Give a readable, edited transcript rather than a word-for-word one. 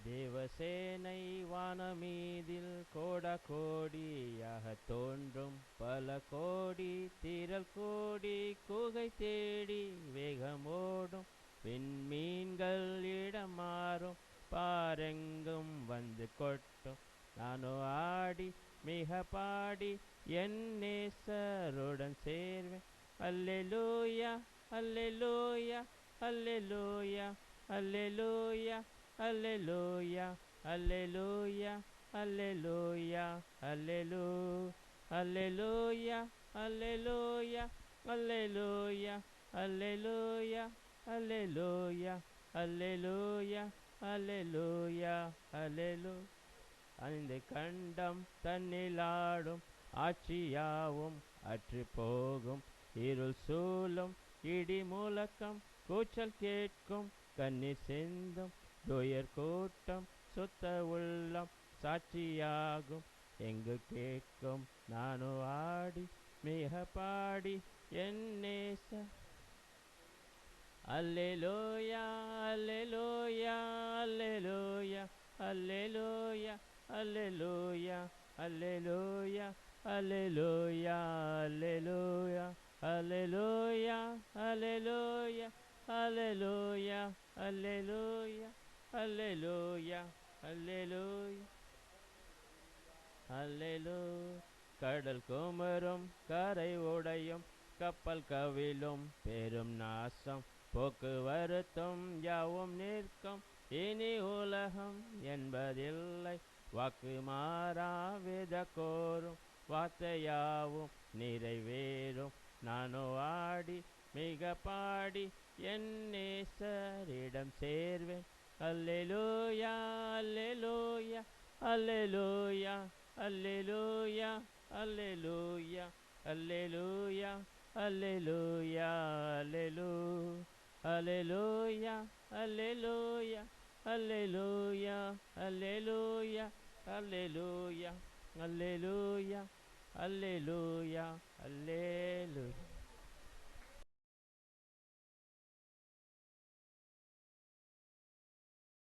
தேவசேனை வானமீதில் கோடாகோடியாக தோன்றும், பல கோடி திரள் கோடி குகை தேடி வேகமோடும். விண்மீன்கள் இடம் மாறும், பாரெங்கும் வந்து கொட்டும். நானோ ஆடி மிக பாடி என் நேசருடன் சேர்வேன். அல்லேலூயா அல்லேலூயா அல்லேலூயா அல்லேலூயா அல்லேலூயா அல்லேலூயா அல்லேலூயா அல்லேலூயா அல்லேலூயா அல்லேலூயா அல்லேலூயா அல்லேலூயா அல்லேலூயா அல்லேலூயா அல்லேலூயா. அந்த கண்டம் தன்னிலாடும், ஆட்சியாவும் அற்று போகும். இருள் சூழும், இடி முழக்கம், கூச்சல் கேட்கும், கண்ணீர் சிந்தும் துயர் கூட்டம். சுத்த உள்ளம் சாட்சியாகும், எங்கு கேட்கும். நானோ ஆடி மிக பாடி என் நேச. அல்லேலூயா அல்லேலூயா அல்லேலூயா அல்லேலூயா அல்லேலூயா அல்லேலூயா அல்லேலூயா அல்லேலூயா அல்லேலூயா அல்லேலூயா அல்லேலூயா அல்லேலூயா அல்லேலூயா அல்லேலூயா. கடல் குமரும், கரை உடையும், கப்பல் கவிழும், பெரும் நாசம், போக்குவரத்தும் யாவும் நிற்கும். இனி உலகம் என்பதில்லை, வாக்கு மாறாவித கோரும், வார்த்தையாவும் நிறைவேறும். நானோ ஆடி மிக பாடி என் நேசரிடம் சேர்வேன். அல்லேலூயா அல்லேலூயா அல்லேலூயா அல்லேலூயா அல்லேலூயா அல்லேலூயா அல்லேலூயா அல்லேலூயா அல்லேலூயா அல்லேலூயா அல்லேலூயா அல்லேலூயா அல்லேலூயா அல்லேலூயா அல்லேலூயா.